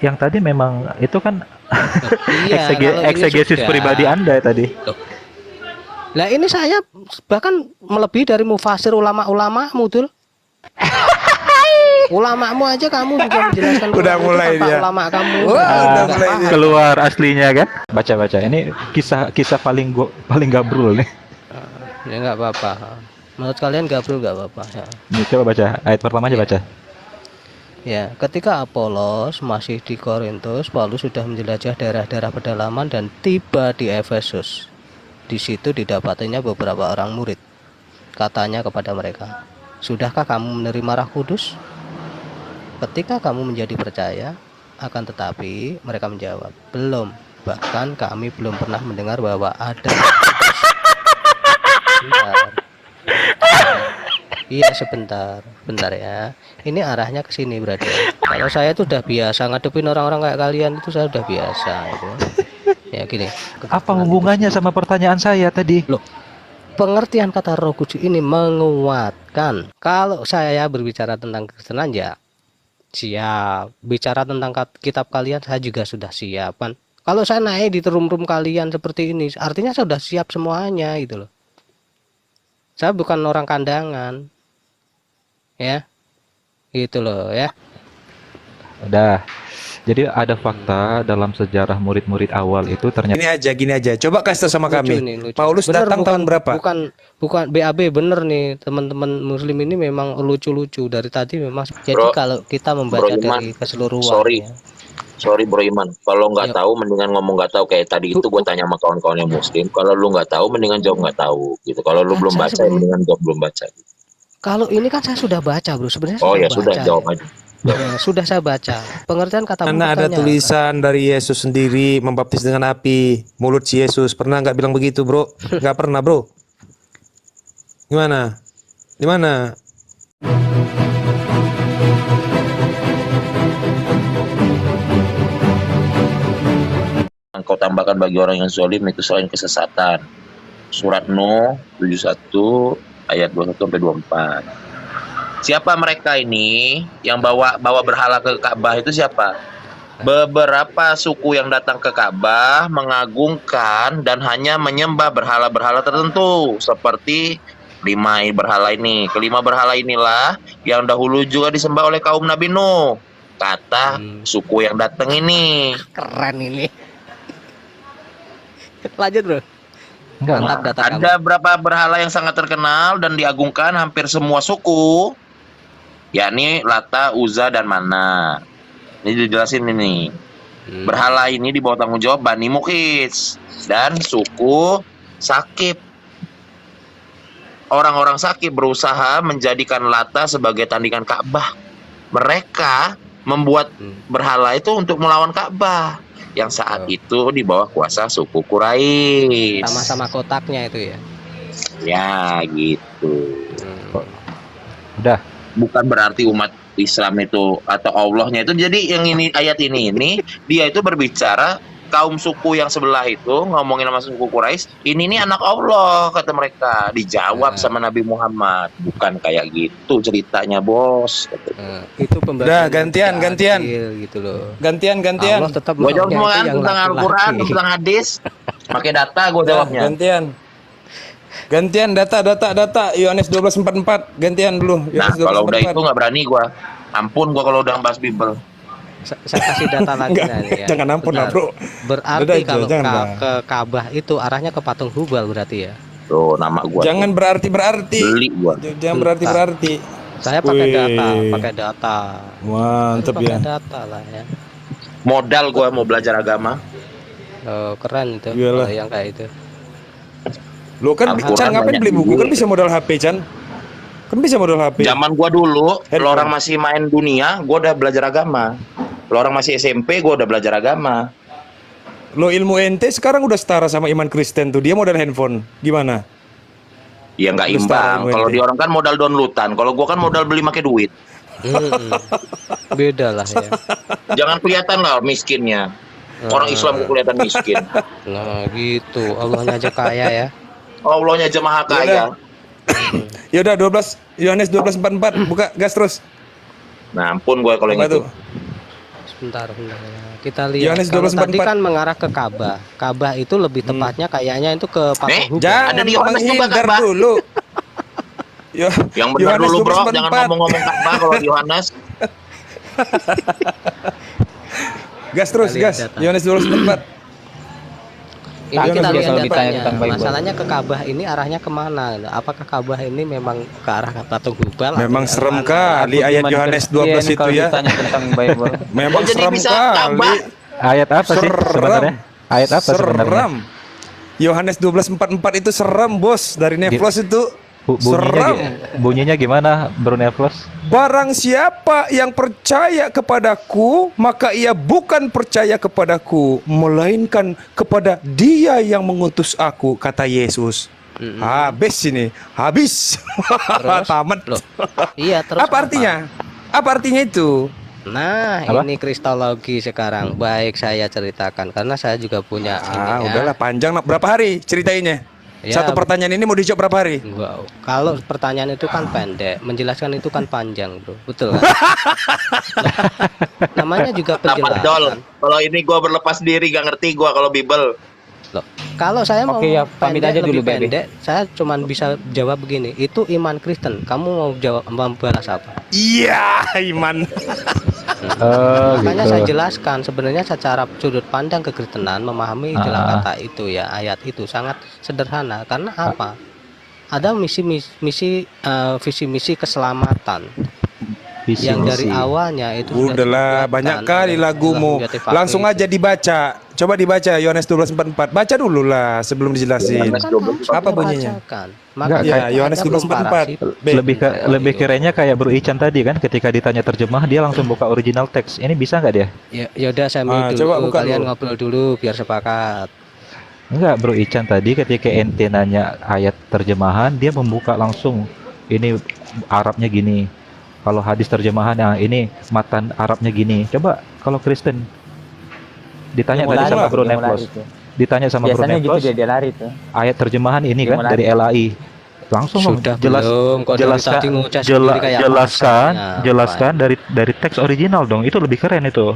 yang tadi memang itu kan Iya, kalau ini eksegesis sudah. pribadi Anda tadi. Loh, lah ini saya bahkan melebihi dari mufasir ulama-ulama mudul. Ulamamu aja kamu juga menjelaskan Udah Quran itu mulai tanpa dia. ulama kamu. Wah, udah nggak mulai paham. dia. Keluar aslinya kan. Baca-baca. Ini kisah paling gabrul nih. Ya nggak apa-apa. Menurut kalian gabrul nggak apa-apa. Ya. Ini coba baca ayat pertama aja baca. Ya, ketika Apolos masih di Korintus, Paulus sudah menjelajah daerah-daerah pedalaman dan tiba di Efesus. Di situ didapatinya beberapa orang murid. Katanya kepada mereka, "Sudahkah kamu menerima Roh Kudus?" Ketika kamu menjadi percaya, akan tetapi mereka menjawab, "Belum. Bahkan kami belum pernah mendengar bahwa ada Roh Kudus." Bentar. Iya sebentar ya. Ini arahnya ke sini berarti. Kalau saya tuh udah biasa ngadepin orang-orang kayak kalian itu saya udah biasa itu. Ya gini. Apa hubungannya sama pertanyaan saya tadi? Loh, pengertian kata Roh Kudus ini menguatkan. Kalau saya berbicara tentang Kristenan ya siap. Bicara tentang kitab kalian saya juga sudah siap kan. Kalau saya naik di room kalian seperti ini, artinya saya sudah siap semuanya gitu loh. Saya bukan orang kandangan. Ya. Gitu loh ya. Udah. Jadi ada fakta dalam sejarah murid-murid awal itu ternyata Gini aja. Coba kasih tau sama Lucu kami. nih, lucu. Paulus Bener, datang tahun berapa? Bukan BAB, bener nih teman-teman muslim ini memang lucu-lucu dari tadi memang. Jadi Bro, kalau kita membaca Bro Iman, dari keseluruhan sorry. ya. Sorry Bro Iman, kalau nggak Yuk. tahu mendingan ngomong nggak tahu kayak tadi itu gue tanya sama kawan-kawan yang muslim. Kalau lu nggak tahu mendingan jawab nggak tahu gitu. Kalau lu Kan belum saya baca sebelum- mendingan jawab belum baca. Kalau ini kan saya sudah baca bro, sebenarnya Oh sudah ya sudah baca, jawab ya. aja. Ya, sudah saya baca. Pengertian kata Karena ada bertanya. tulisan dari Yesus sendiri membaptis dengan api. Mulut si Yesus pernah nggak bilang begitu, bro? Nggak pernah, bro. Gimana? Gimana? Engkau tambahkan bagi orang yang zalim itu selain kesesatan. Surat Nuh 71 ayat 21 sampai 24. Siapa mereka ini yang bawa berhala ke Ka'bah itu siapa? Beberapa suku yang datang ke Ka'bah mengagungkan dan hanya menyembah berhala-berhala tertentu seperti berhala ini. Kelima berhala inilah yang dahulu juga disembah oleh kaum Nabi Nuh. Kata suku yang datang ini. Keren ini. Lanjut bro. enggak. Mantap data kamu. Ada berapa berhala yang sangat terkenal dan diagungkan hampir semua suku, yakni Lata, Uzza, dan Mana. Ini dijelasin ini. Berhala ini di bawah tanggung jawab Bani Mukhis dan suku Sakib. Orang-orang Sakib berusaha menjadikan Lata sebagai tandingan Ka'bah. Mereka membuat berhala itu untuk melawan Ka'bah yang saat itu di bawah kuasa suku Quraisy. Sama-sama kotaknya itu ya. Ya gitu. Udah. Bukan berarti umat Islam itu atau Allahnya itu. Jadi yang ini ayat ini dia itu berbicara kaum suku yang sebelah itu ngomongin sama suku Quraisy, ini nih anak Allah kata mereka. Dijawab sama Nabi Muhammad, bukan kayak gitu ceritanya bos. Itu Udah, pembagian gantian. gitu loh. Gantian. Allah tetap Gue jawab maunya semua itu kan yang tentang laki-laki. Al-Quran, tentang hadis, pakai data gue jawabnya. Gantian data. Yohanes 12:44. Gantian dulu. Nah Yohanes kalau udah 12:44. itu nggak berani gue. Ampun gue kalau udah bahas Bible. Saya kasih data lagi Enggak, nanti ya. jangan ampun lah, Bentar. bro. Berarti Udah, kalau jangan lah. ke Ka'bah itu arahnya ke patung Hubal berarti ya. Tuh nama gue. Jangan berarti. Beli gue. Jangan berarti. Saya pakai Wih. data. Mantep Pakai ya. data lah ya. Modal gue mau belajar agama. Oh, keren itu. Iyalah. Yang kayak itu. Lo kan Al-Quran Chan ngapain banyak beli buku? juga. Kan bisa modal HP, Chan. Kan bisa modal HP. Zaman gua dulu, Handphone. lo orang masih main dunia, gua udah belajar agama. Lo orang masih SMP, gua udah belajar agama. Lo ilmu ente sekarang udah setara sama iman Kristen tuh. Dia modal handphone. Gimana? Ya nggak Lu setara imbang. ilmu Kalau ente. di orang kan modal downloadan, kalau gua kan modal beli pakai duit. Beda lah ya. Jangan kelihatan lah miskinnya. Orang Islam kok kelihatan miskin. Nah gitu. Allahnya aja kaya ya. Allahnya aja maha kaya. Ya udah 12 Yohanes 12:44 buka gas terus. Nah, ampun gua kalau yang Apa itu. tuh? Bentar. Kita lihat. Yohanes Kalau 12:44. tadi kan mengarah ke Ka'bah. Ka'bah itu lebih tepatnya kayaknya itu ke patung Hubal. Ada Jangan di Yohanes juga menghindar Ka'bah. dulu. Yang benar Yohanes dulu bro, 12:44. jangan ngomong-ngomong Ka'bah kalau di Yohanes. Gas terus, Kita lihat gas. data. Yohanes 12:44. Ini Yohanes kita lihat 12:44. ditanya datanya. tentang Bible. Masalahnya ke Ka'bah ini arahnya kemana? Apakah Ka'bah ini memang ke arah patung Hubal? Memang atau serem kemana? kali ayat Iman Yohanes Kristen 12 itu kalau ya. ditanya tentang Bible. Memang Oh, jadi serem bisa kali. Ka'bah. Ayat apa sih sebenarnya? Ayat apa sebenarnya? Serem. Yohanes 12:44 itu serem, Bos. Dari Neflos itu serem. Bunyinya gimana, Bro Nevlos? Barang siapa yang percaya kepadaku, maka ia bukan percaya kepadaku, melainkan kepada Dia yang mengutus aku, kata Yesus. Habis ini, habis. Terus? Tamat. Loh. Iya, terus Apa artinya? Apa artinya itu? Nah, Apa? ini kristologi sekarang. Baik, saya ceritakan karena saya juga punya ini ya. Udahlah panjang. Berapa hari ceritainnya? Ya, Satu pertanyaan ini mau dijawab berapa hari? Wow. Kalau pertanyaan itu kan pendek, menjelaskan itu kan panjang, Bro. Betul kan? Namanya juga Dapat dol. penjelasan. Kalau ini gua berlepas diri, gak ngerti gua kalau Bible. Loh, kalau saya mau Oke, ya, pamit pendek, aja dulu, lebih Bebe. pendek, saya cuman bisa jawab begini. Itu iman Kristen. Kamu mau jawab membalas apa? Iya, iman. Oh, Makanya gitu. saya jelaskan sebenarnya secara sudut pandang kekristenan memahami istilah kata itu ya, ayat itu sangat sederhana. Karena apa? Ada visi misi keselamatan Visi yang dari misi. awalnya itu sudah Udahlah, dibuatkan banyak kali oleh lagumu. Tuhan Yahweh Langsung Fakir. aja dibaca. Coba dibaca Yohanes 12:44. Baca dulu lah sebelum dijelasin. Yohanes Kan 12. kamu sudah Apa bunyinya? bacakan. Enggak, Ya, Makanya Yohanes ada 12:44. komparasi. B. Lebih kiranya kayak Bro Ican tadi kan, ketika ditanya terjemah dia langsung buka original teks. Ini bisa nggak dia? Ya udah saya mute coba dulu, buka kalian dulu. ngobrol dulu biar sepakat. Enggak, Bro Ican tadi ketika ente nanya ayat terjemahan, dia membuka langsung. Ini Arabnya gini. Kalau hadis terjemahan, nah ini matan Arabnya gini. Coba kalau Kristen ditanya tadi sama Bro Nevlos. Ditanya sama Bro Biasanya gitu Nevlos, dia lari tuh. ayat terjemahan ini Dia kan mau dari LAI. Langsung Sudah belum? Kok dari tadi ngucas sendiri kayak jelaskan pasarnya, dari teks original dong. Itu lebih keren itu.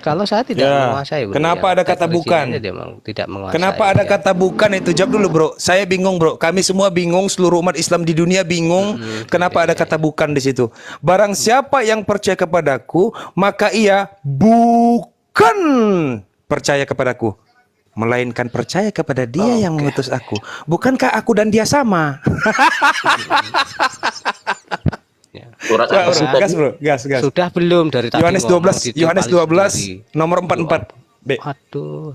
Kalau saya tidak Ya, menguasai, Bro, kenapa ya. ada kata Teknologi bukan? ini dia tidak menguasai. Kenapa ada ya. kata bukan itu? Jawab dulu, Bro. Saya bingung, Bro. Kami semua bingung, seluruh umat Islam di dunia bingung. Kenapa ada kata bukan di situ? Barang siapa yang percaya kepadaku, maka ia bukan percaya kepadaku, melainkan percaya kepada Dia yang mengutus aku. Bukankah aku dan dia sama? Surat Coba, apa bro. sih Gas, tadi? Bro. Gas, gas. Sudah belum dari tadi Yohanes ngomong 12, ditiup Yohanes alis 12 sendiri. nomor 44. B. Aduh.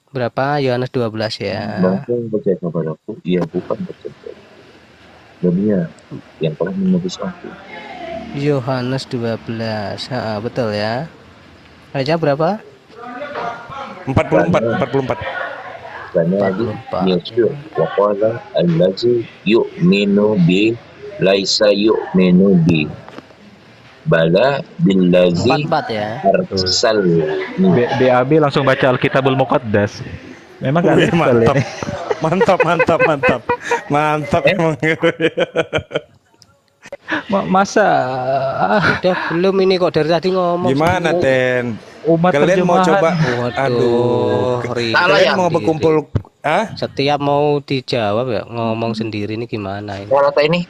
Berapa? Yohanes 12 ya. Bangsa yang percaya kepadaku, ia bukan percaya. Dunia yang telah mengutus aku. Yohanes 12. Betul ya. Ayatnya berapa? 44. Karena lagi 44. Yesus waqala allazi yu'minu bi laisa yu'minu bi bala billazi 44 ya. arsal. BAB langsung baca Alkitabul Muqaddas. Memang nggak Wih, level mantap. ini. Mantap emang. Masa Udah belum ini kok dari tadi ngomong. Gimana, semua. Ten? umat Kalian mau terjemahan coba? Waduh, ribet Salah Kalian ya? mau sendiri. berkumpul? Ah? Setiap mau dijawab ya ngomong sendiri ini gimana ini? Kalau ini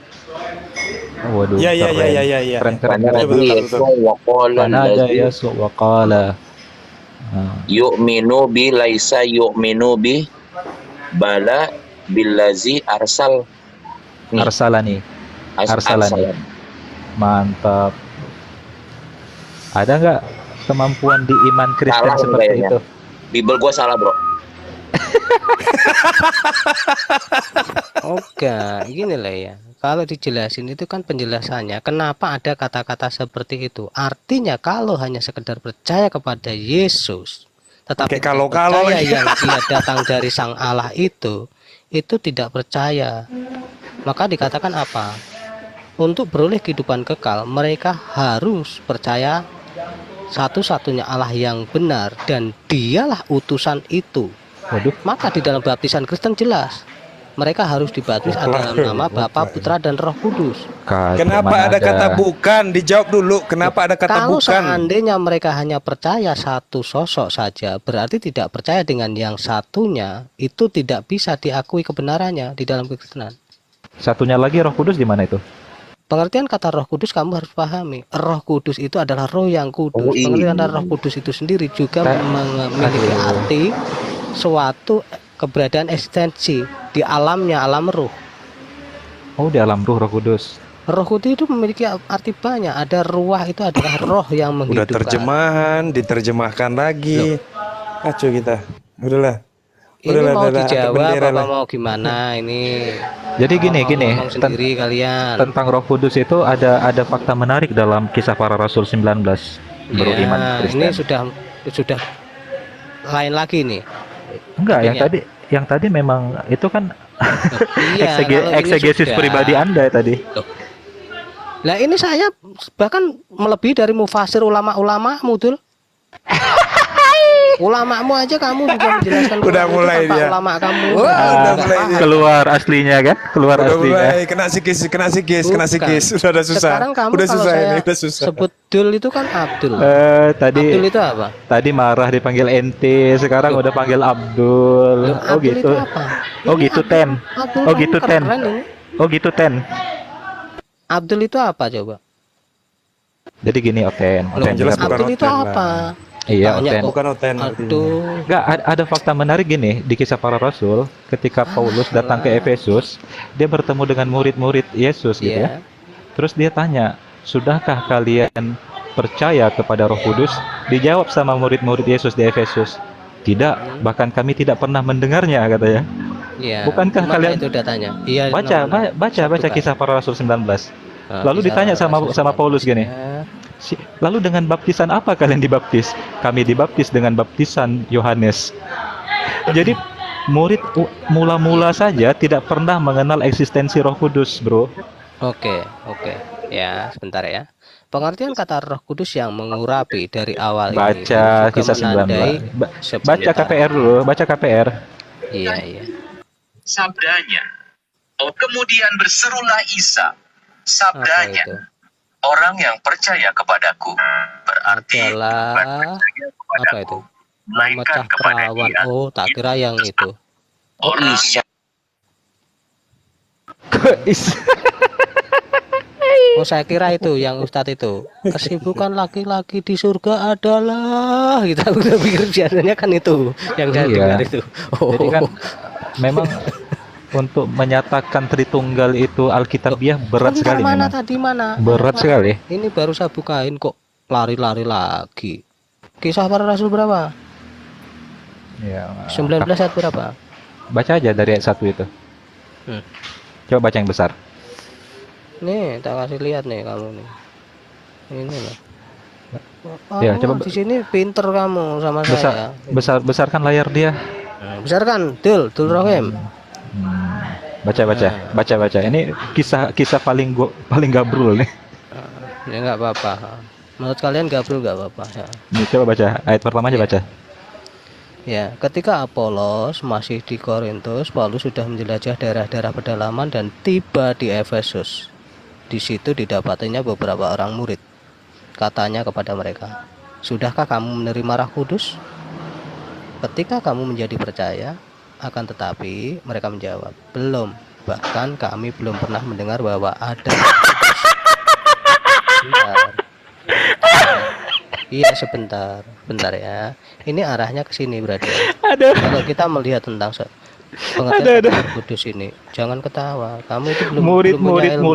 Waduh, Ya. keren. karena Betul, lagi betul, Yesus waqala Mana ada allazi Yesus waqala. Nah, yu'minu bi laisa yu'minu bi bala billazi arsal. Arsalani. Arsalani. Mantap. Ada nggak kemampuan di iman Kristen Salah seperti kayaknya. itu? Bible gua salah, Bro. Oke, gini lah ya. Kalau dijelasin itu kan penjelasannya. Kenapa ada kata-kata seperti itu? Artinya kalau hanya sekedar percaya kepada Yesus, tetapi Oke, tidak kalau-kalau percaya lagi. yang dia datang dari Sang Allah itu tidak percaya. Maka dikatakan apa? Untuk beroleh kehidupan kekal, mereka harus percaya satu-satunya Allah yang benar dan dialah utusan itu. Waduh, Maka di dalam baptisan Kristen jelas Mereka harus dibaptis dalam nama Bapa, Putra, dan Roh Kudus. Kenapa Mana ada kata bukan? Dijawab dulu. Kenapa ada kata Kalau bukan? seandainya mereka hanya percaya satu sosok saja, berarti tidak percaya dengan yang satunya, itu tidak bisa diakui kebenarannya di dalam kekristenan. Satunya lagi Roh Kudus di mana itu? Pengertian kata Roh Kudus kamu harus pahami. Roh Kudus itu adalah Roh yang kudus. Oh, iya. Pengertian kata Roh Kudus itu sendiri juga memiliki arti suatu keberadaan eksistensi di alamnya, alam ruh. Oh, di alam ruh Roh Kudus. Roh Kudus itu memiliki arti banyak. Ada ruah, itu adalah roh yang Udah menghidupkan. terjemahan, diterjemahkan lagi. Kacau kita. Udahlah. Ini mau angkat dijawab bendera apa lah. mau gimana ini? Jadi gini, Ngomong sendiri kalian. tentang Roh Kudus itu ada fakta menarik dalam Kisah Para Rasul 19. Bro Ya, Iman ini Kristen. sudah lain lagi nih. Enggak, Artinya- yang tadi memang itu kan Iya, kalau ini eksegesis sudah. pribadi Anda tadi. Lah ini saya bahkan melebihi dari mufasir ulama-ulama mudul. Ulamamu aja kamu juga menjelaskan. Udah Quran itu mulai tanpa dia. Ulama kamu. Wah, udah Nggak mulai paham. dia. Keluar aslinya kan? Keluar Udah aslinya. mulai kena sikis, kena sikis, kena Bukan. sikis. Udah susah. Sekarang kamu Udah kalau susah saya ini, udah susah. sebut Dul itu kan Abdul. Tadi Abdul itu apa? tadi marah dipanggil ente, sekarang udah panggil Abdul. Loh, Oh Abdul gitu. itu apa? Oh Ini gitu, Abdul- Ten. Abdul Oh kamu gitu, Ten. keren ini. Oh gitu, Ten. Abdul itu apa coba? Jadi gini, Oten. Loh, Oten jelas dengar bukan dulu. Abdul itu Oten lah. apa? Iya, Banyak Oten. kok. Bukan Oten artinya. Aduh. Enggak, ada fakta menarik gini di Kisah Para Rasul ketika Paulus datang ke Efesus, dia bertemu dengan murid-murid Yesus gitu ya. Iya. Terus dia tanya, "Sudahkah kalian percaya kepada Roh Kudus?" Dijawab sama murid-murid Yesus di Efesus, "Tidak, bahkan kami tidak pernah mendengarnya," katanya. Iya. Bukankah Mana kalian- itu datanya? Iya. Baca, mana? baca Satu, Kak. Kisah Para Rasul 19. Nah, Lalu Kisah ditanya Para Rasul sama Paulus gini, Ya. Lalu dengan baptisan apa kalian dibaptis? Kami dibaptis dengan baptisan Yohanes. Jadi murid mula-mula saja tidak pernah mengenal eksistensi Roh Kudus, bro. Oke. Ya, sebentar ya. Pengertian kata Roh Kudus yang mengurapi dari awal ini Baca juga Kisah 19. menandai Baca sebentar. KPR dulu, baca KPR. Iya. Sabdanya. Kemudian berserulah Isa. Apa Sabdanya, itu? orang yang percaya kepadaku berarti Adalah bukan percaya apa kepadaku, itu? melainkan Memecah kepada perawan. Dia. Oh, tak kira yang itu. Orang Oh, saya kira itu yang Ustadz itu. Kesibukan laki-laki di surga adalah kita udah pikir biasanya kan itu yang saya Iya. dengar itu. Oh. Jadi kan memang untuk menyatakan Tritunggal itu Alkitabiah berat Sebentar, sekali mana memang. tadi mana? Berat sekali. Ini baru saya bukain kok lari-lari lagi. Kisah Para Rasul berapa? Ya, 19 ayat berapa? baca aja dari ayat 1 itu. Hmm. Coba baca yang besar. Nih, tak kasih lihat nih kamu nih. Ini loh. Ya, Kamu coba di sini pinter kamu sama saya. Besarkan layar dia. Besar kan? Dul Rohim. Baca. Ini kisah paling gabrul nih. Ya nggak apa-apa. Menurut kalian gabrul nggak apa-apa ya. Nih, coba baca ayat pertama aja baca. Ya, ketika Apolos masih di Korintus, Paulus sudah menjelajah daerah-daerah pedalaman dan tiba di Efesus. Di situ didapatinya beberapa orang murid. Katanya kepada mereka, "Sudahkah kamu menerima Roh Kudus?" Ketika kamu menjadi percaya, akan tetapi mereka menjawab, "Belum. Bahkan kami belum pernah mendengar bahwa ada Roh Kudus." Bentar. Iya, bentar ya. Ini arahnya ke sini berarti. Kalau kita melihat tentang pengertian Roh Kudus ini, jangan ketawa. Kamu itu belum Murid-murid punya ilmu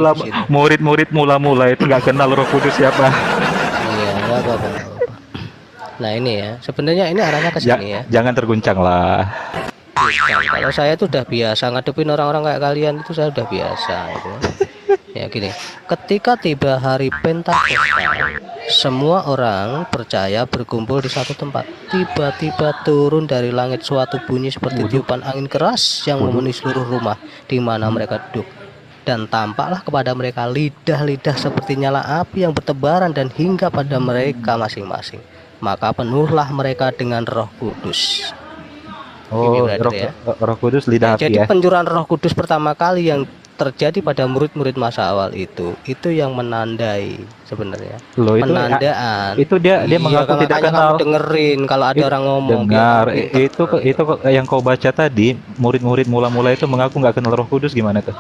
di situ. mula-mula itu nggak kenal Roh Kudus siapa. Iya, nggak apa-apa. Nah ini ya, sebenarnya ini arahnya ke sini ya. Jangan terguncang lah. Bukan. Kalau saya itu udah biasa ngadepin orang-orang kayak kalian itu saya udah biasa itu. Ya gini, ketika tiba hari Pentakosta, semua orang percaya berkumpul di satu tempat. Tiba-tiba turun dari langit suatu bunyi seperti tiupan angin keras yang memenuhi seluruh rumah di mana mereka duduk. Dan tampaklah kepada mereka lidah-lidah seperti nyala api yang bertebaran dan hingga pada mereka masing-masing. Maka penuhlah mereka dengan Roh Kudus. Oh, brother ya. Roh Kudus lidah api Jadi ya. pencurahan Roh Kudus pertama kali yang terjadi pada murid-murid masa awal itu yang menandai sebenarnya. Loh Penandaan. itu dia mengaku tidak makanya kenal. kamu dengerin kalau ada orang ngomong biar Dengar, kamu pinter. itu yang kau baca tadi, murid-murid mula-mula itu mengaku nggak kenal Roh Kudus gimana tuh?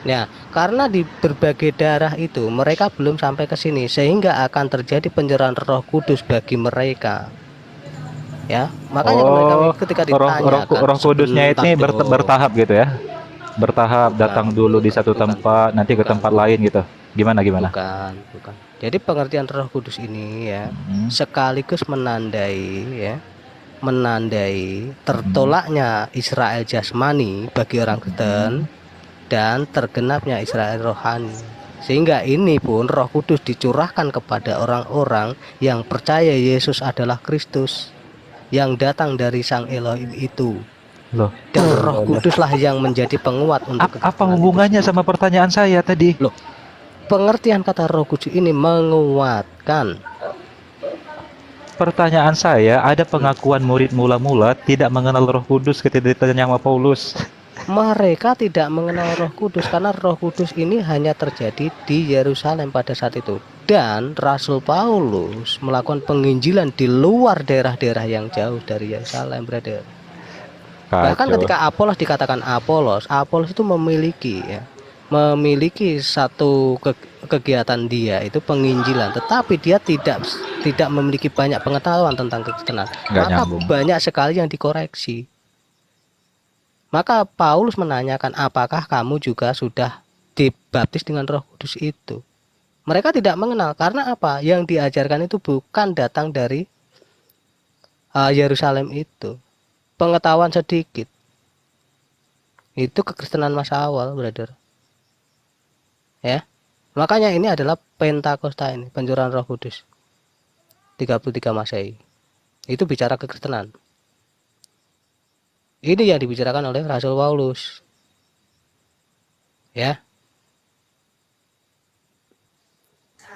Ya, karena di berbagai daerah itu mereka belum sampai ke sini sehingga akan terjadi pencurahan Roh Kudus bagi mereka. Ya, makanya mereka ketika ditanyakan Roh Kudusnya sebentar ini dong. bertahap gitu ya. Bertahap, datang dulu di satu tempat, nanti ke tempat lain gitu. Gimana? Bukan. Jadi pengertian Roh Kudus ini ya sekaligus menandai tertolaknya Israel jasmani bagi orang Kristen dan tergenapnya Israel rohani. Sehingga ini pun Roh Kudus dicurahkan kepada orang-orang yang percaya Yesus adalah Kristus yang datang dari Sang Elohim itu. Loh, Dan Roh Kuduslah yang menjadi penguat untuk apa kekristenan hubungannya itu sama pertanyaan saya tadi? Loh, pengertian kata Roh Kudus ini menguatkan. Pertanyaan saya, ada pengakuan murid mula-mula tidak mengenal Roh Kudus ketika ditanya sama Paulus. Mereka tidak mengenal Roh Kudus karena Roh Kudus ini hanya terjadi di Yerusalem pada saat itu. Dan Rasul Paulus melakukan penginjilan di luar daerah-daerah yang jauh dari Yerusalem, brother. Bahkan Kacau. ketika Apolos dikatakan Apolos itu memiliki satu kegiatan dia itu penginjilan, tetapi dia tidak memiliki banyak pengetahuan tentang kekristenan. Nggak Maka nyambung. banyak sekali yang dikoreksi. Maka Paulus menanyakan, apakah kamu juga sudah dibaptis dengan Roh Kudus itu? Mereka tidak mengenal karena apa? Yang diajarkan itu bukan datang dari Yerusalem itu. Pengetahuan sedikit. Itu kekristenan masa awal, brother. Ya. Makanya ini adalah Pentakosta ini, pencurahan Roh Kudus. 33 Masehi. Itu bicara kekristenan. Ini yang dibicarakan oleh Rasul Paulus. Ya.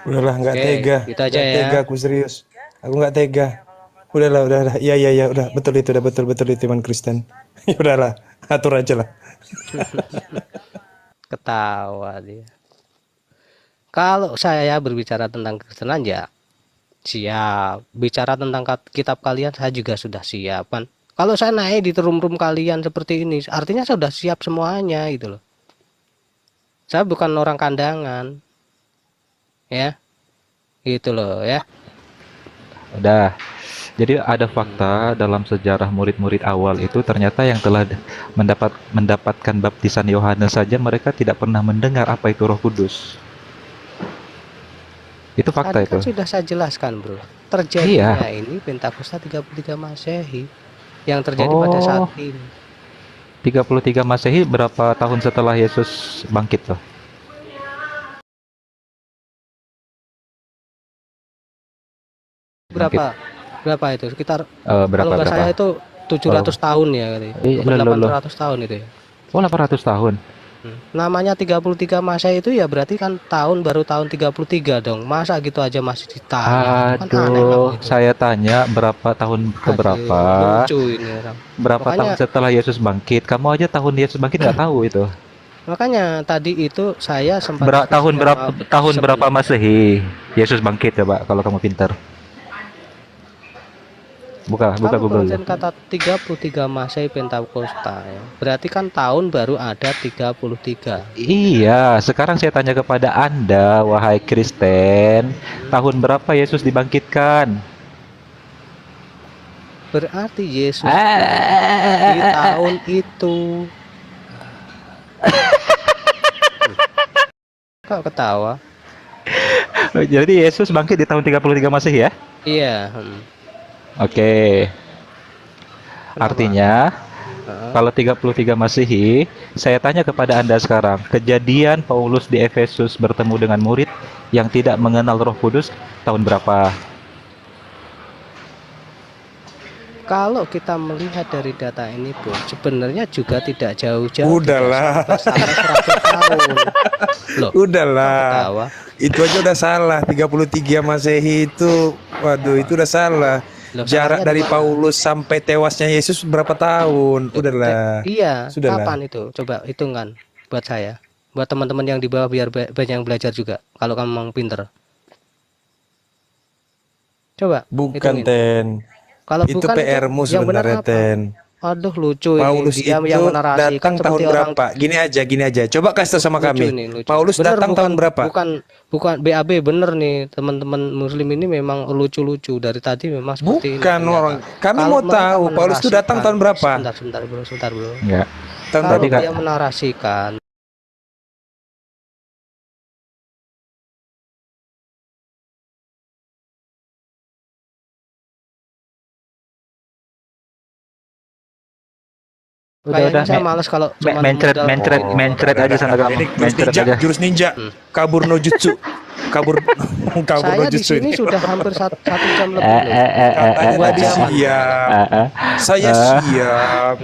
Udahlah, nggak Oke, tega. gitu aja Nggak ya. tega, aku serius. Aku nggak tega. Udahlah. Iya, udah. Betul itu iman Kristen. Ya udahlah, atur aja lah. Ketawa dia. Kalau saya berbicara tentang kekristenan ya siap. Bicara tentang kitab kalian saya juga sudah siap kan. Kalau saya naik di room kalian seperti ini, artinya saya sudah siap semuanya gitu loh. Saya bukan orang kandangan. Ya. Gitu loh ya. Udah. Jadi ada fakta dalam sejarah murid-murid awal itu ternyata yang telah mendapatkan baptisan Yohanes saja mereka tidak pernah mendengar apa itu Roh Kudus. Itu fakta Tadi kan itu. sudah saya jelaskan, bro. Terjadinya ini Pentakosta 33 Masehi yang terjadi pada saat ini. 33 Masehi berapa tahun setelah Yesus bangkit tuh? Berapa itu? Sekitar Berapa kalau nggak berapa? saya itu 700 tahun ya katanya. Loh. 800 tahun itu ya. Oh, 800 tahun. Namanya 33 Masehi itu ya berarti kan baru tahun 33 dong. Masa gitu aja masih ditanya? Kan aneh Aduh, banget itu. saya tanya berapa tahun ke berapa? Lucu ini orang. Berapa tahun setelah Yesus bangkit? Kamu aja tahun Yesus bangkit nggak tahu itu. Makanya tadi itu saya sempat Tahun berapa Masehi Yesus bangkit coba kalau kamu pintar. Buka Kalau Google. pengertian kata 33 Masehi Pentakosta ya. Berarti kan tahun baru ada 33. Iya, sekarang saya tanya kepada Anda, wahai Kristen, tahun berapa Yesus dibangkitkan? Berarti Yesus di tahun itu. Kok ketawa? Jadi Yesus bangkit di tahun 33 Masehi ya? Iya. Oke. Artinya kalau 33 Masehi, saya tanya kepada Anda sekarang, kejadian Paulus di Efesus bertemu dengan murid yang tidak mengenal Roh Kudus tahun berapa? Kalau kita melihat dari data ini pun sebenarnya juga tidak jauh-jauh. Udahlah. Sampai 100 tahun. Loh, Udahlah. ketawa. Itu aja udah salah. 33 Masehi itu, waduh, itu udah salah. Loh, Jarak salahnya dari di mana? Paulus sampai tewasnya Yesus berapa tahun? Udahlah. Iya, Sudahlah. kapan itu? Coba hitungan buat saya. Buat teman-teman yang di bawah biar banyak yang belajar juga. Kalau kamu memang pinter. Coba Bukan, hitungin. Ten. Kalau Itu bukan PR-mu yang benar sebenarnya, apa? Ten. Aduh lucu Paulus ini. Dia itu yang menarasikan datang tahun seperti orang berapa? Gini aja. Coba kasih tahu sama lucu kami. ini, lucu. Paulus Bener, datang tahun berapa? bukan BAB bener nih teman-teman muslim ini memang lucu-lucu dari tadi memang seperti ini. Bukan ternyata. orang. Kami Kalau mau mereka tahu Paulus itu datang menarasikan- tahun berapa? Sebentar bro. Enggak. Tahun Kalau Tadi berapa? dia menarasikan kayaknya saya males kalau cuma Mencret aja sana kamu. Ini jurus Mencret ninja, aja. jurus ninja, kabur no jutsu, kabur saya no di jutsu sini ini. sudah hampir satu jam lebih Eh, loh. eh, eh, eh, Katanya Buat tadi zaman. siap, saya siap,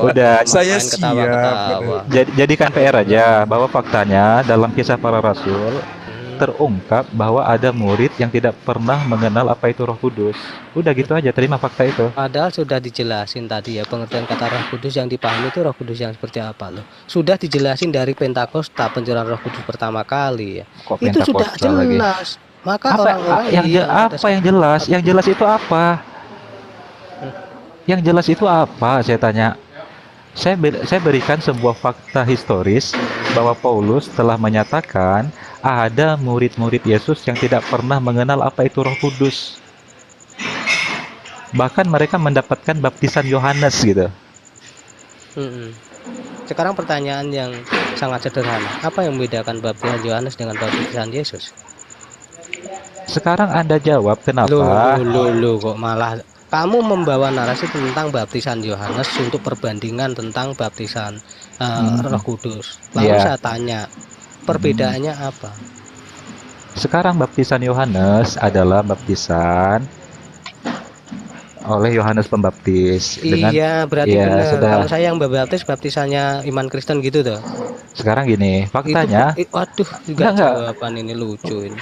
Udah. saya Main ketawa-ketawa. Jadikan PR aja bahwa faktanya dalam kisah para rasul terungkap bahwa ada murid yang tidak pernah mengenal apa itu Roh Kudus. Udah gitu aja, terima fakta itu. Padahal sudah dijelasin tadi ya pengertian kata Roh Kudus yang dipahami itu Roh Kudus yang seperti apa loh. Sudah dijelasin dari Pentakosta pencurahan Roh Kudus pertama kali ya. Kok Itu sudah Pentakosta lagi? jelas. Maka Apa orang-orang yang iya, apa yang jelas? Yang jelas itu apa? Yang jelas itu apa? Saya tanya. Saya berikan sebuah fakta historis bahwa Paulus telah menyatakan ada murid-murid Yesus yang tidak pernah mengenal apa itu Roh Kudus. Bahkan mereka mendapatkan baptisan Yohanes gitu. Mm-mm. Sekarang pertanyaan yang sangat sederhana. Apa yang membedakan baptisan Yohanes dengan baptisan Yesus? Sekarang Anda jawab kenapa? Loh, kok malah kamu membawa narasi tentang baptisan Yohanes untuk perbandingan tentang baptisan Roh Kudus. Lalu Iya. saya tanya, perbedaannya apa? Sekarang baptisan Yohanes adalah baptisan oleh Yohanes Pembaptis dengan Iya, berarti Iya, benar. sudah. Kalau saya yang baptis baptisannya iman Kristen gitu tuh. sekarang gini, faktanya Waduh, juga Enggak. jawaban ini lucu ini.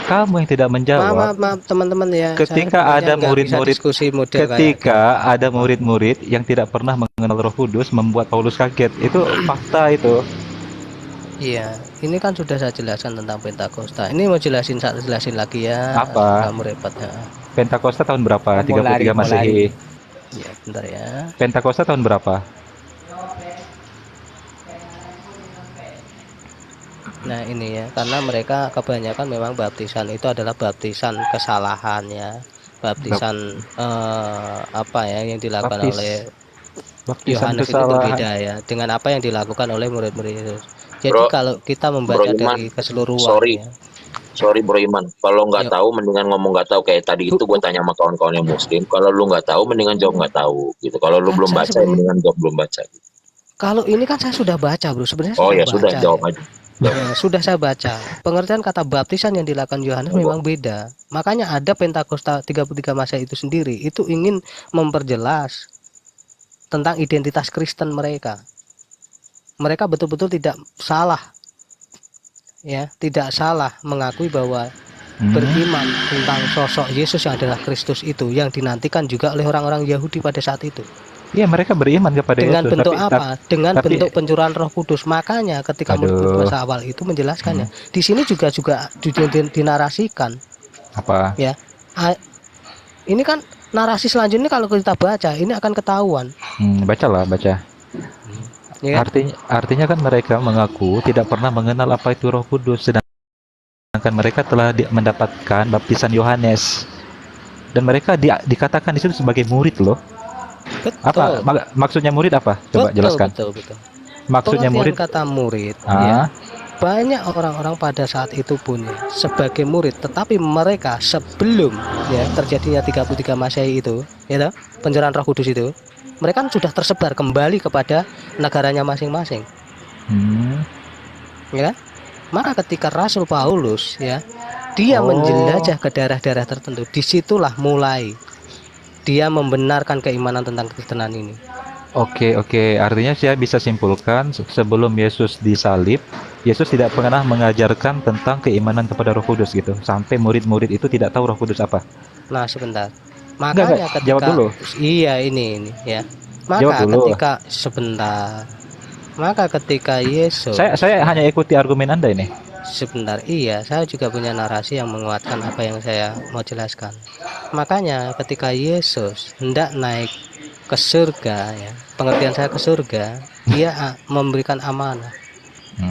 kamu yang tidak menjawab. Maaf teman-teman ya. Ketika Saya ada nggak bisa murid-murid diskusi model kayak Ketika ada murid-murid yang tidak pernah mengenal Roh Kudus membuat Paulus kaget. Itu fakta itu. iya, ini kan sudah saya jelaskan tentang Pentakosta. Ini mau jelasin lagi ya. Apa? Kamu repot ya. Pentakosta tahun berapa? 33 Masehi. Iya, bentar ya. Pentakosta tahun berapa? Nah, ini ya, karena mereka kebanyakan memang baptisan itu adalah baptisan kesalahan ya. Baptisan apa ya yang dilakukan Baptis- oleh Baptisan Yohanes itu kesalahan. berbeda ya dengan apa yang dilakukan oleh murid-murid Yesus. Jadi Bro, kalau kita membaca Bro Iman, dari keseluruhan sorry. ya. Sorry Bro Iman, kalau nggak Yuk. tahu mendingan ngomong nggak tahu kayak tadi itu gue tanya sama kawan-kawan yang muslim. Kalau lu nggak tahu mendingan jawab nggak tahu gitu. Kalau lu Kan belum saya baca ya sebenarnya- mendingan jawab belum baca. Kalau ini kan saya sudah baca, Bro. Sebenarnya Oh saya ya sudah baca, jawab ya. aja. Ya, sudah saya baca. Pengertian kata baptisan yang dilakukan Yohanes memang beda. Makanya ada Pentakosta 33 masa itu sendiri itu ingin memperjelas tentang identitas Kristen mereka. Mereka betul-betul tidak salah. Ya, tidak salah mengakui bahwa beriman tentang sosok Yesus yang adalah Kristus itu yang dinantikan juga oleh orang-orang Yahudi pada saat itu. Iya, mereka beriman kepada Dengan Yesus. bentuk tapi- apa? Dengan tapi- bentuk pencurahan Roh Kudus. Makanya ketika Aduh. murid masa awal itu menjelaskannya, di sini juga dinarasikan apa? ya. Ini kan narasi selanjutnya kalau kita baca ini akan ketahuan. Bacalah, baca. Ya, Artinya kan mereka mengaku tidak pernah mengenal apa itu Roh Kudus, sedangkan mereka telah mendapatkan baptisan Yohanes. Dan mereka dikatakan di situ sebagai murid loh. betul. Apa maksudnya murid apa? Coba Betul, jelaskan. Betul. Maksudnya Pengertian murid kata murid Ah. ya. Banyak orang-orang pada saat itu pun ya, sebagai murid, tetapi mereka sebelum ya terjadinya 33 Masehi itu, ya toh, pencurahan Roh Kudus itu, mereka kan sudah tersebar kembali kepada negaranya masing-masing, Hmm. ya kan? Maka ketika Rasul Paulus ya, dia Oh. menjelajah ke daerah-daerah tertentu, disitulah mulai dia membenarkan keimanan tentang Kristenan ini. Oke, oke. Artinya saya bisa simpulkan sebelum Yesus disalib, Yesus tidak pernah mengajarkan tentang keimanan kepada Roh Kudus gitu. Sampai murid-murid itu tidak tahu Roh Kudus apa. Nah, sebentar. Enggak, Makanya jawab ketika dulu. iya ini ya. Jawab Maka dulu. ketika sebentar. Maka ketika Yesus Saya hanya ikuti argumen Anda ini. sebentar, iya, saya juga punya narasi yang menguatkan apa yang saya mau jelaskan. Makanya ketika Yesus hendak naik ke surga ya, pengertian saya ke surga, dia memberikan amanah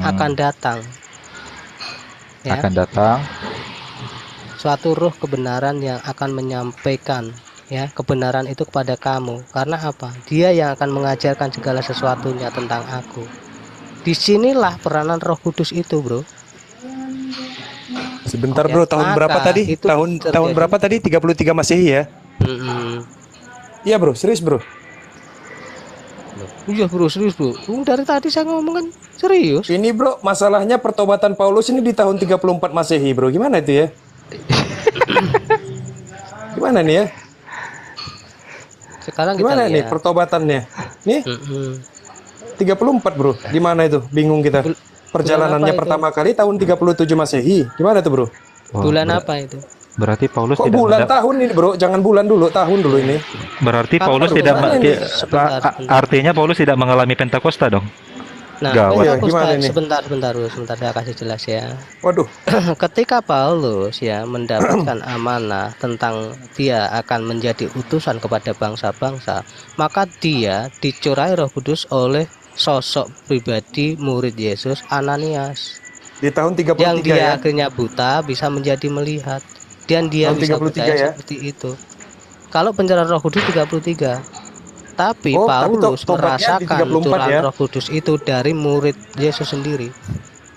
akan datang ya, Akan datang. suatu roh kebenaran yang akan menyampaikan ya kebenaran itu kepada kamu. Karena apa? Dia yang akan mengajarkan segala sesuatunya tentang aku. Disinilah peranan Roh Kudus itu, bro. Sebentar Ya, bro, tahun berapa maka tadi? itu Tahun terjadi. berapa tadi? 33 Masehi ya? Mm-mm. Iya bro, serius bro. Loh, iya bro, serius bro. Dari tadi saya ngomong kan serius. Ini bro, masalahnya pertobatan Paulus ini di tahun 34 Masehi bro. Gimana itu ya? Gimana nih ya? Sekarang kita Gimana nih lihat. pertobatannya? Nih Mm-mm. 34 bro. Di mana itu? Bingung kita. Perjalanannya bulan apa itu? pertama kali tahun 37 Masehi. Gimana tuh bro? Oh, Bulan apa itu? berarti Paulus Kok tidak bulan tahun ini bro? Jangan bulan dulu, tahun dulu ini. berarti Kapan Paulus dulu? tidak Mana ini? Sebentar, sebentar. artinya Paulus tidak mengalami Pentakosta dong. Nah, Gawat. Iya, Pentakosta, gimana ini? sebentar bro, sebentar saya kasih jelas ya. Waduh. Ketika Paulus ya mendapatkan amanah tentang dia akan menjadi utusan kepada bangsa-bangsa, maka dia dicurahi Roh Kudus oleh sosok pribadi murid Yesus, Ananias, Di tahun 33 yang dia ya? akhirnya buta bisa menjadi melihat, dan dia Tahun bisa 33 percaya ya? seperti itu. Kalau pencurahan Roh Kudus 33, tapi Oh, tapi Paulus tobatnya di merasakan 34 curahan ya? Roh Kudus itu dari murid Yesus sendiri.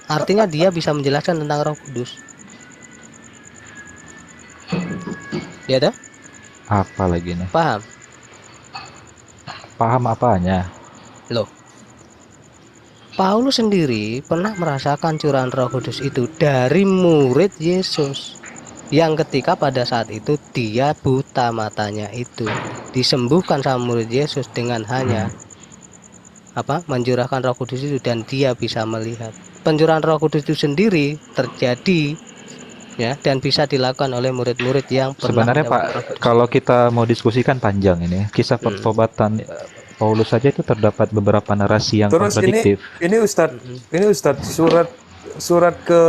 Artinya dia bisa menjelaskan tentang Roh Kudus. Ya dah? Apa lagi nih? Paham? Paham apanya? Loh. Paulus sendiri pernah merasakan curahan Roh Kudus itu dari murid Yesus, yang ketika pada saat itu dia buta matanya itu disembuhkan sama murid Yesus dengan hanya mencurahkan Roh Kudus itu, dan dia bisa melihat. Pencurahan Roh Kudus itu sendiri terjadi ya, dan bisa dilakukan oleh murid-murid yang pernah Sebenarnya Pak, mendapat Roh Kudus. kalau kita mau diskusikan panjang ini, kisah pertobatan Paulus saja itu terdapat beberapa narasi yang Terus kontradiktif. ini Ustadz surat ke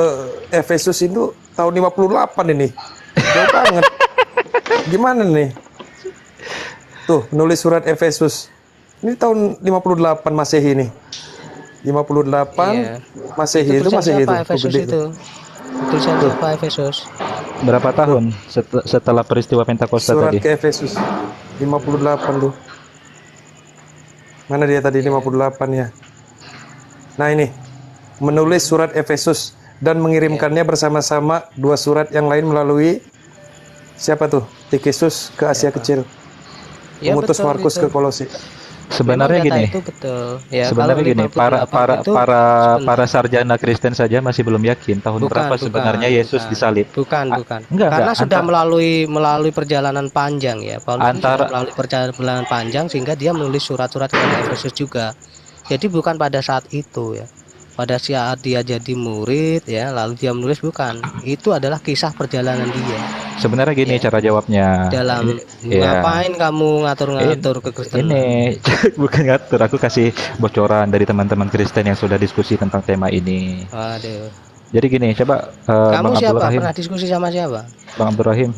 Efesus itu tahun 58 ini. Jauh banget. Gimana nih? Tuh, nulis surat Efesus. Ini tahun 58 Masehi nih. 58 Iya. Masehi itu tulisan Masehi itu. siapa Efesus Gede itu? Tulisan siapa Efesus? Berapa tahun setelah peristiwa Pentakosta Surat tadi? ke Efesus 58 tuh. Mana dia tadi 58 ya? Nah ini, menulis surat Efesus dan mengirimkannya bersama-sama dua surat yang lain melalui siapa tuh? Tikesus ke Asia Kecil. Ya, Mengutus betul, Markus itu. ke Kolose. Sebenarnya Memang data gini, itu betul. Ya, sebenarnya kalau gini, 58 itu sebentar. para sarjana Kristen saja masih belum yakin tahun berapa sebenarnya Yesus disalib. Bukan. Enggak, Karena sudah Anta- melalui perjalanan panjang ya. Paulus sudah melalui perjalanan panjang sehingga dia menulis surat-surat kepada Efesus juga. Jadi bukan pada saat itu ya. Pada saat dia jadi murid ya, lalu dia menulis, bukan. Itu adalah kisah perjalanan dia. Sebenarnya gini cara jawabnya. Dalam Iya. ngapain kamu ngatur-ngatur kekristenan? Ini bukan ngatur, aku kasih bocoran dari teman-teman Kristen yang sudah diskusi tentang tema ini. Waduh. Jadi gini, coba Kamu Bang siapa? Abdul Rahim, Pernah diskusi sama siapa? Bang Abdul Rahim.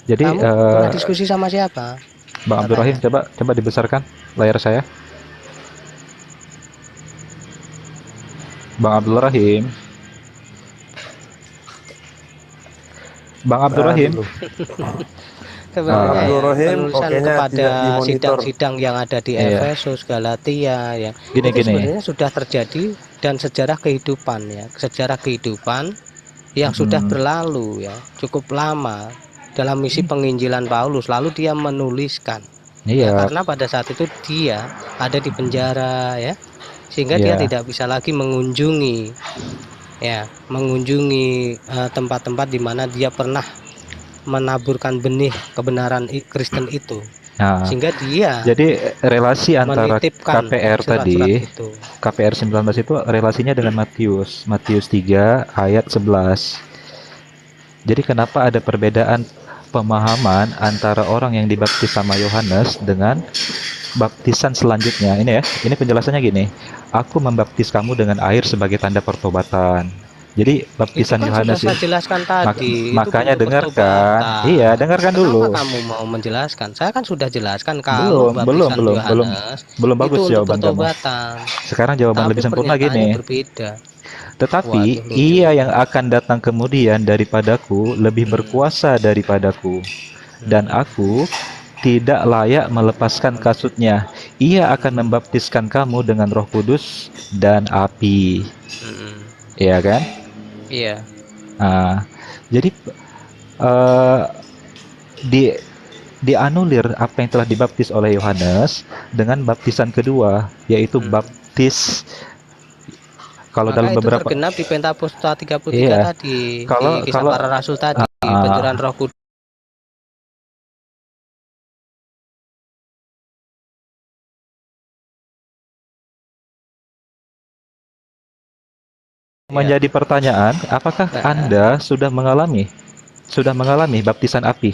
Jadi Kamu pernah diskusi sama siapa? Bang Abdul Rahim, coba dibesarkan layar saya. Bang Abdul Rahim. Bang Abdul Rahim. Sebenarnya Abdul Rahim, penulisan pokoknya kepada tidak dimonitor. sidang-sidang yang ada di Iya. Efesus, Galatia ya. Gini, itu gini. sebenarnya sudah terjadi dan sejarah kehidupan ya. Sejarah kehidupan yang sudah berlalu ya, cukup lama dalam misi penginjilan Paulus, lalu dia menuliskan. Ya, Iya, karena pada saat itu dia ada di penjara ya, sehingga dia Iya. tidak bisa lagi mengunjungi tempat-tempat di mana dia pernah menaburkan benih kebenaran Kristen itu. Nah, sehingga dia jadi relasi antara menitipkan KPR surat-surat tadi, itu. KPR 19 itu relasinya dengan Matius 3 ayat 11. Jadi kenapa ada perbedaan pemahaman antara orang yang dibaptis sama Yohanes dengan baptisan selanjutnya? Ini ya, ini penjelasannya gini. Aku membaptis kamu dengan air sebagai tanda pertobatan. Jadi Itu baptisan kan sudah Yohanes saya ini jelaskan mak- tadi, itu makanya bentuk dengarkan. Iya, pertobatan. dengarkan Kenapa dulu. kamu mau menjelaskan? Saya kan sudah jelaskan kalau Belum, belum, baptisan belum, belum. Yohanes Belum itu bagus untuk jawaban kamu. pertobatan, Sekarang jawaban tapi lebih sempurna pernyataannya gini. berbeda. Tetapi Waduh, lucu. ia yang akan datang kemudian daripadaku lebih berkuasa daripadaku, dan aku tidak layak melepaskan kasutnya. Ia akan membaptiskan kamu dengan Roh Kudus dan api. Mm-mm. Iya kan? Iya. Nah, jadi eh, di dianulir apa yang telah dibaptis oleh Yohanes dengan baptisan kedua, yaitu baptis. Kalau Maka dalam itu beberapa, tergenap di Pentakosta 33 iya, tadi, di kalau kisah kalau para rasul tadi, ah, pencurahan Roh Kudus. Iya. menjadi pertanyaan, apakah Nah, Anda sudah mengalami baptisan api?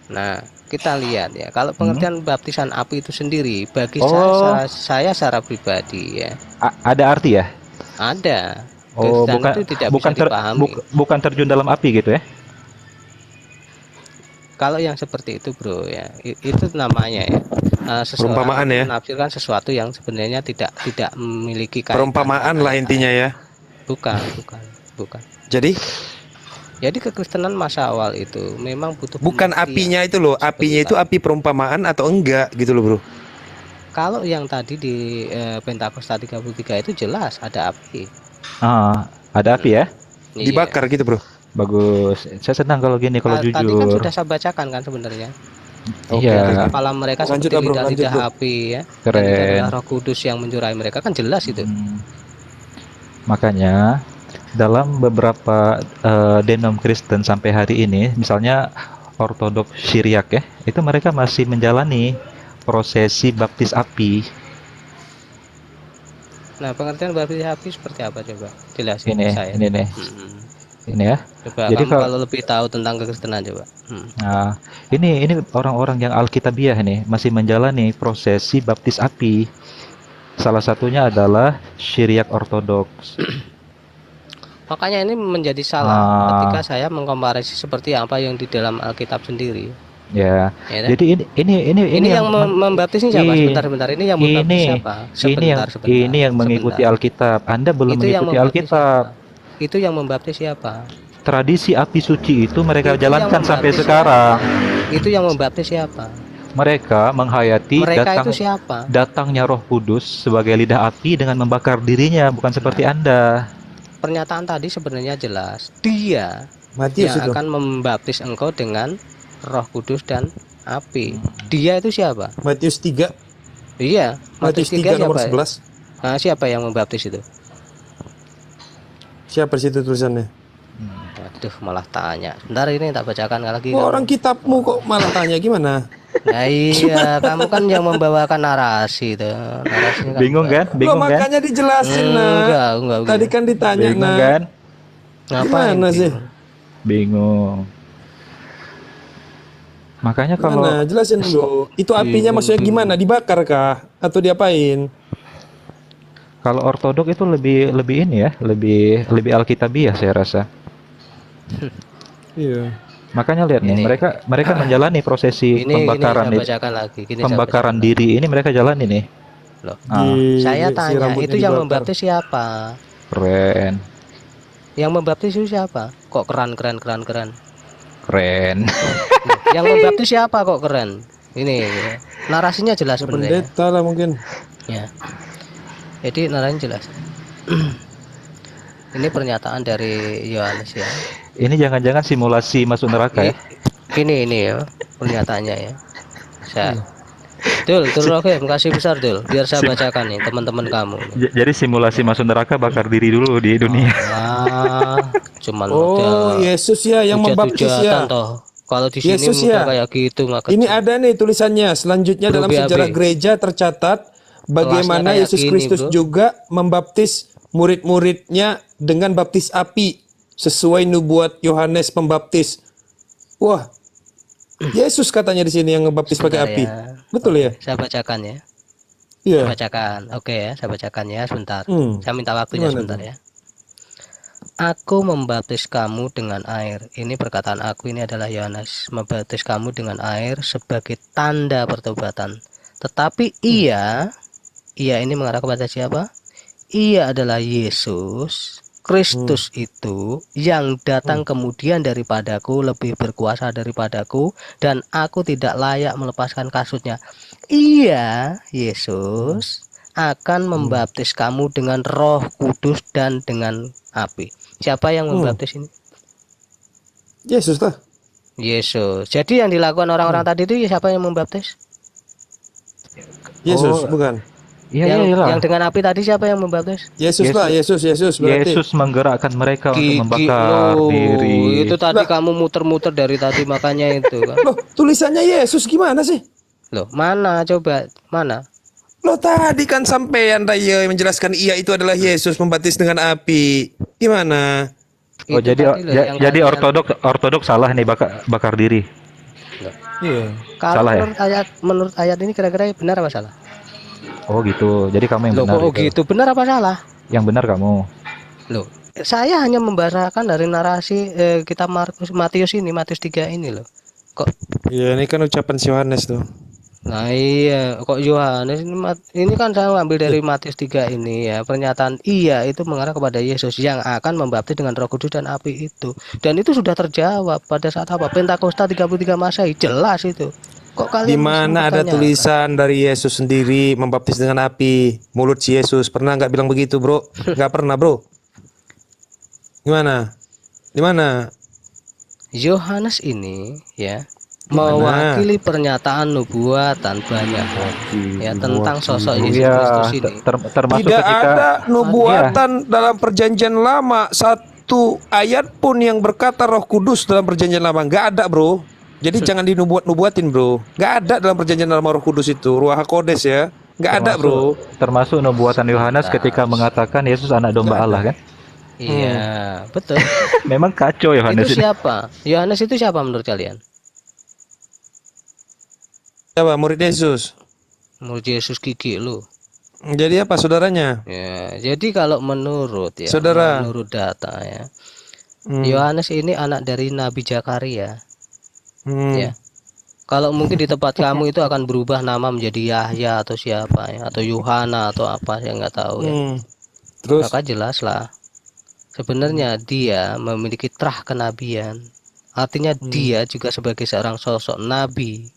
nah, kita lihat ya. Kalau pengertian baptisan api itu sendiri, bagi Oh, saya secara pribadi ya, ada arti ya? ada. Oh, Dan bukan itu tidak bisa dipahami. bukan terjun dalam api gitu ya? Kalau yang seperti itu, bro, ya, itu namanya ya. Seseorang Perumpamaan ya. menafsirkan sesuatu yang sebenarnya tidak memiliki kaitan Perumpamaan dengan lah intinya ya. bukan, bukan, bukan. Jadi Jadi kekristenan masa awal itu memang butuh bukan pembuktian apinya itu loh, apinya itu sebentar. api perumpamaan atau enggak gitu loh bro. Kalau yang tadi di Pentakosta 33 itu jelas ada api. Ah, ada api ya? Iya. Dibakar gitu bro. Bagus. Saya senang kalau gini, kalau Tadi kan jujur. sudah saya bacakan kan sebenarnya. Iya, Kepala mereka Lanjut seperti lah, bro, lanjut, lidah-lidah bro. api ya. Dan itu keren. adalah Roh Kudus yang mencurahi mereka, kan jelas itu. Makanya dalam beberapa denom Kristen sampai hari ini, misalnya Ortodoks Syriak ya, itu mereka masih menjalani prosesi baptis api. Nah, pengertian baptis api seperti apa coba? Jelasin Ini, ke saya. ini nih, ini ya. Coba Jadi kamu kalau lebih tahu tentang kekristenan coba. Nah, ini orang-orang yang Alkitabiah nih masih menjalani prosesi baptis api. Salah satunya adalah Syriak Ortodoks. Makanya ini menjadi salah ketika saya mengkomparasi seperti apa yang di dalam Alkitab sendiri. Ya. Ya kan? Jadi ini yang membaptis ini siapa? Sebentar. Ini yang membaptis siapa? Sebentar. ini yang mengikuti sebentar. Alkitab. Anda belum Itu yang mengikuti membaptis Alkitab. siapa? Itu yang membaptis siapa? Tradisi api suci itu mereka Itu yang jalankan sampai membaptis sekarang. siapa? Itu yang membaptis siapa? Mereka menghayati Mereka itu siapa? datangnya Roh Kudus sebagai lidah api dengan membakar dirinya, bukan seperti Anda. Pernyataan tadi sebenarnya jelas. Dia Matius yang itu. akan membaptis engkau dengan Roh Kudus dan api. Dia itu siapa? Matius 3. Iya, Matius 3 nomor 11. Nah, siapa yang membaptis itu? Siapa di situ tulisannya? Waduh, malah tanya. Bentar, ini tak bacakan lagi. Oh, orang kitabmu kok malah tanya gimana? Nah, iya, kamu kan yang membawakan narasi itu. Narasinya Bingung kan? Loh, Bingung kan? makanya dijelasin nah. Enggak. Tadi kan ditanya Bingung nah. kan? Ngapain? Gimana sih? Bingung. Makanya kalau Mana? Jelasin dulu. Itu apinya maksudnya gimana? Dibakar kah? Atau diapain? kalau Ortodok itu lebih ini ya, lebih Alkitabiah saya rasa. Iya. Makanya lihat nih, Ini. mereka menjalani prosesi pembakaran Ini saya bacakan lagi. Gini saya pembakaran bacakan diri ini mereka jalani nih. Loh. Ah, Saya Si tanya, rambutnya itu yang dibakar. membaptis siapa? keren, Yang membaptis itu siapa? Kok keren? keren. Yang membaptis siapa kok keren? Ini narasinya jelas sebenarnya. Pendeta lah mungkin. Ya. Jadi narasinya jelas. Ini pernyataan dari Yohanes ya. Ini jangan-jangan simulasi masuk neraka ya? Ini ya pernyataannya ya. Dul, oke, makasih besar Dul. Biar saya bacakan nih teman-teman kamu. Jadi simulasi masuk neraka bakar diri dulu di dunia. Ah, cuman Oh, Yesus ya yang membaptis ya. toh. Kalau di sini Yesus udah ya. kayak gitu nggak Ini kecil. ada nih tulisannya. Selanjutnya Bro, dalam BAB. sejarah gereja tercatat bagaimana kayak Yesus gini, Kristus bro. juga membaptis murid-muridnya dengan baptis api sesuai nubuat Yohanes Pembaptis. Wah, Yesus katanya di sini yang ngebaptis pakai Sebentar api. ya. Betul ya? Saya bacakan ya. Iya. Saya bacakan. Oke ya, saya bacakan ya sebentar. Hmm. Saya minta waktunya Gimana sebentar tuh? ya. Aku membaptis kamu dengan air. Ini perkataan aku, ini adalah Yohanes. Membaptis kamu dengan air sebagai tanda pertobatan. Tetapi ia ini mengarah kepada siapa? Ia adalah Yesus Kristus itu yang datang kemudian daripadaku, lebih berkuasa daripadaku, dan aku tidak layak melepaskan kasutnya. Ia, Yesus, akan membaptis kamu dengan Roh Kudus dan dengan api. Siapa yang membaptis ini? Yesus lah. Yesus. Jadi yang dilakukan orang-orang tadi itu siapa yang membaptis? Yesus, Oh, bukan. Iya, iyalah. Yang dengan api tadi siapa yang membaptis? Yesus lah, Yesus berarti. Yesus menggerakkan mereka untuk Gigi membakar lo. diri. Itu tadi Lah. kamu muter-muter dari tadi makanya itu kan. Loh, tulisannya Yesus gimana sih? Loh, mana coba? Mana? Loh, tadi kan sampean Raya menjelaskan iya itu adalah Yesus membaptis dengan api. Gimana? Oh, Itu jadi tadi loh yang jadi kalian- ortodok salah nih bakar diri. Iya. Kalau salah ya? menurut ayat ini kira-kira benar apa salah? Oh gitu. Jadi kamu yang Loh, benar kok itu. gitu? Benar apa salah? Yang benar kamu. Loh, saya hanya membahasakan dari narasi kitab Matius 3 ini loh. Kok Iya, ini kan ucapan si Yohanes tuh. Nah iya, kok Yohanes ini kan saya ngambil dari Matius 3 ini ya. Pernyataan iya itu mengarah kepada Yesus yang akan membaptis dengan Roh Kudus dan api itu. Dan itu sudah terjawab pada saat apa? Pentakosta 33 Masehi, jelas itu. Kok kalian Di masih mana ada mempertanyakan? tulisan dari Yesus sendiri membaptis dengan api? Mulut si Yesus pernah nggak bilang begitu, bro? Nggak pernah, bro. Gimana? Di mana? Yohanes ini ya mewakili pernyataan nubuatan banyak ya tentang sosok Yesus Iya, Kristus ini. termasuk Tidak ketika ada nubuatan dalam perjanjian lama satu ayat pun yang berkata Roh Kudus dalam perjanjian lama. Nggak ada, bro. Jadi jangan dinubuatin, bro. Nggak ada dalam perjanjian lama Roh Kudus itu. Ruach HaKodes ya. Nggak ada, bro. termasuk nubuatan Yohanes ketika mengatakan Yesus anak domba Allah kan. Iya, betul. Memang kacau Yohanes Itu ini. siapa? Yohanes itu siapa menurut kalian? Siapa? Murid Yesus. Menurut Yesus gigi lu. Jadi apa saudaranya? Ya, jadi kalau menurut ya, Saudara. menurut data ya, Yohanes ini anak dari Nabi Zakaria. Ya. Kalau mungkin di tempat kamu itu akan berubah nama menjadi Yahya atau siapa ya, atau Yohana atau apa saya nggak tahu ya. Terus Maka jelas lah. Sebenarnya dia memiliki terah kenabian. Artinya dia juga sebagai seorang sosok nabi.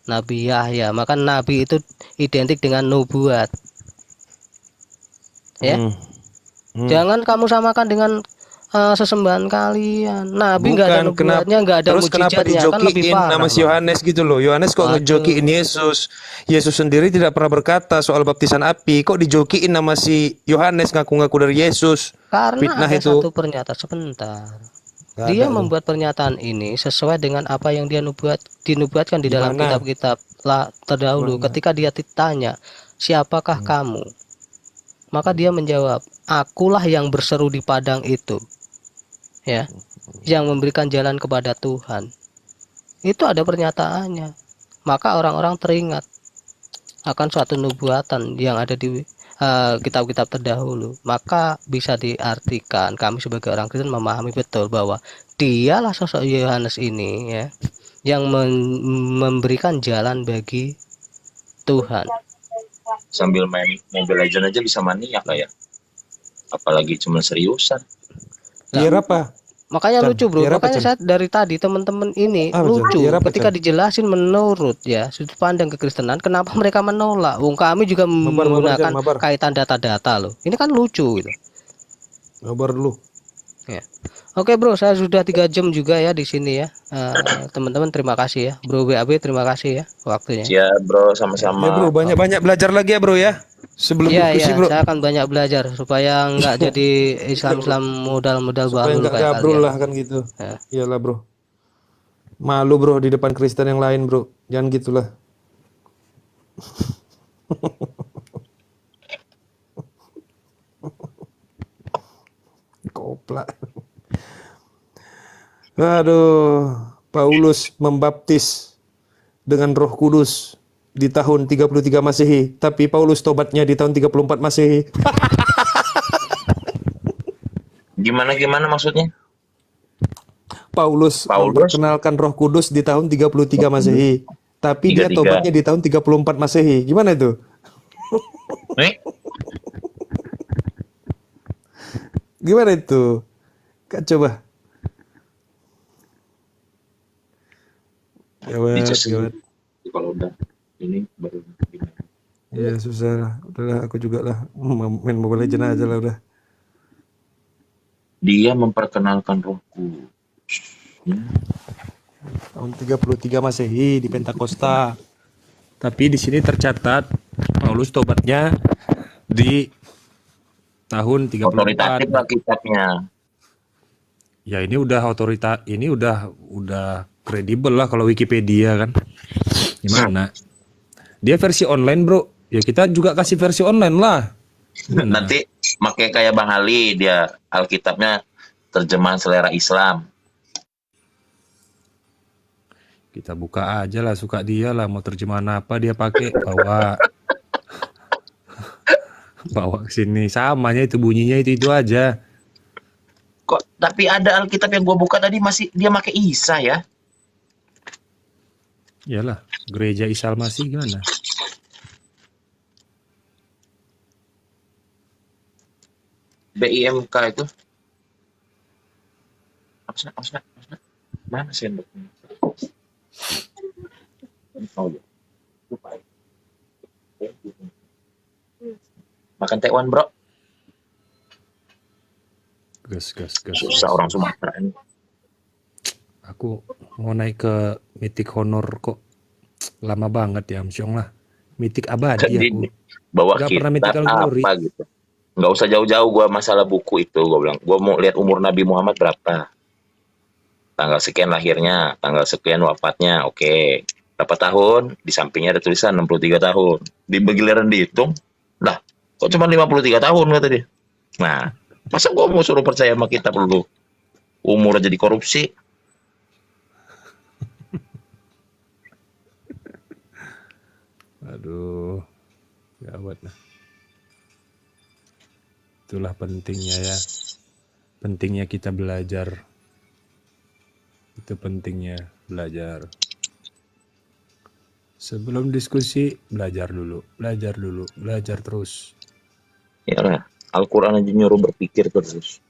Nabi Yahya. Maka nabi itu identik dengan nubuat. Ya. Jangan kamu samakan dengan sesembahan kalian. Nabi nggak ada nubuatnya, nggak ada terus kenapa mujizatnya, kan lebih dijokiin parah. nama si Yohanes gitu loh. Yohanes kok ngejokiin Yesus. Yesus sendiri tidak pernah berkata soal baptisan api. Kok dijokiin nama si Yohanes ngaku-ngaku dari Yesus? Karena Fitnah ada itu. satu pernyataan sebentar. Dia membuat pernyataan ini sesuai dengan apa yang dia dinubuatkan di dalam Gimana? kitab-kitab terdahulu. Ketika dia ditanya, siapakah kamu? Maka dia menjawab, akulah yang berseru di padang itu. Ya, yang memberikan jalan kepada Tuhan. Itu ada pernyataannya. Maka orang-orang teringat akan suatu nubuatan yang ada di kitab-kitab terdahulu. Maka bisa diartikan kami sebagai orang Kristen memahami betul bahwa dialah sosok Yohanes ini ya, yang memberikan jalan bagi Tuhan. Sambil main Mobile Legends aja bisa maniak lah ya. Apalagi cuma seriusan. Biar apa? Makanya Chan, lucu bro, biar apa, makanya Chan? saya dari tadi teman-teman ini Apa, Chan? lucu Biar apa, ketika Chan? dijelasin menurut ya sudut pandang kekristenan, kenapa mereka menolak? Wong kami juga Mabar, menggunakan Chan, mabar. kaitan data-data loh. Ini kan lucu gitu. Ngabar dulu. Ya. Oke bro, saya sudah 3 jam juga ya di sini ya. Teman-teman terima kasih ya. Bro BAB terima kasih ya waktunya. Siap bro, Ya sama-sama. bro, banyak-banyak belajar lagi ya bro ya. Sebelum Iya diskusi iya, bro. saya akan banyak belajar supaya nggak jadi Islam modal-modal Supaya baru nggak kayak gabrol kalian. lah kan gitu. Ya. Iyalah bro. Malu bro di depan Kristen yang lain bro. Jangan gitulah. Koplak. Aduh, Paulus membaptis dengan Roh Kudus di tahun 33 Masehi, tapi Paulus tobatnya di tahun 34 Masehi. Gimana maksudnya? Paulus memperkenalkan Roh Kudus di tahun 33 Masehi, tapi dia 33. tobatnya di tahun 34 Masehi. Gimana itu? Gimana itu? Kak, coba. Gawat. Kalau udah ini baru gimana? Ya susah. Udahlah, aku juga lah main Mobile Legends aja lah udah. Dia memperkenalkan Rohku. Tahun 33 Masehi di Pentakosta. Tapi di sini tercatat Paulus tobatnya di tahun 34. Otoritatif lah kitabnya. Ya ini udah ini udah kredibel lah kalau Wikipedia kan. Gimana? Dia versi online bro. Ya kita juga kasih versi online lah. Nanti pakai kayak Bang Ali, dia Alkitabnya terjemahan selera Islam. Kita buka aja lah, suka dia lah, mau terjemahan apa dia pakai, bawa ke sini, samanya itu bunyinya itu aja. Kok tapi ada Alkitab yang gua buka tadi masih dia pakai Isa ya? Iyalah, gereja Isa Al-Masih gimana? BIMK itu. Apa? Mana sendoknya? Oh, ya. Lupa. Makan tekwan, bro. Gas. Susah orang Sumatera ini. Aku mau naik ke Mythic Honor kok lama banget ya, Amsyong lah. Mythic abadi Jadi, aku. bawa Gak pernah kitab Mythical Glory. apa gitu. Nggak usah jauh-jauh gua masalah buku itu. Gua bilang, gua mau lihat umur Nabi Muhammad berapa. Tanggal sekian lahirnya, tanggal sekian wafatnya, oke. Berapa tahun? Di sampingnya ada tulisan 63 tahun. Di giliran dihitung, lah, kok cuma 53 tahun kata dia. Nah, masa gua mau suruh percaya sama kitab dulu? Umur aja dikorupsi. Aduh, gawat lah. Itulah pentingnya ya. Pentingnya kita belajar. Itu pentingnya belajar. Sebelum diskusi, belajar dulu, belajar terus. Ya lah, Al-Quran aja nyuruh berpikir terus.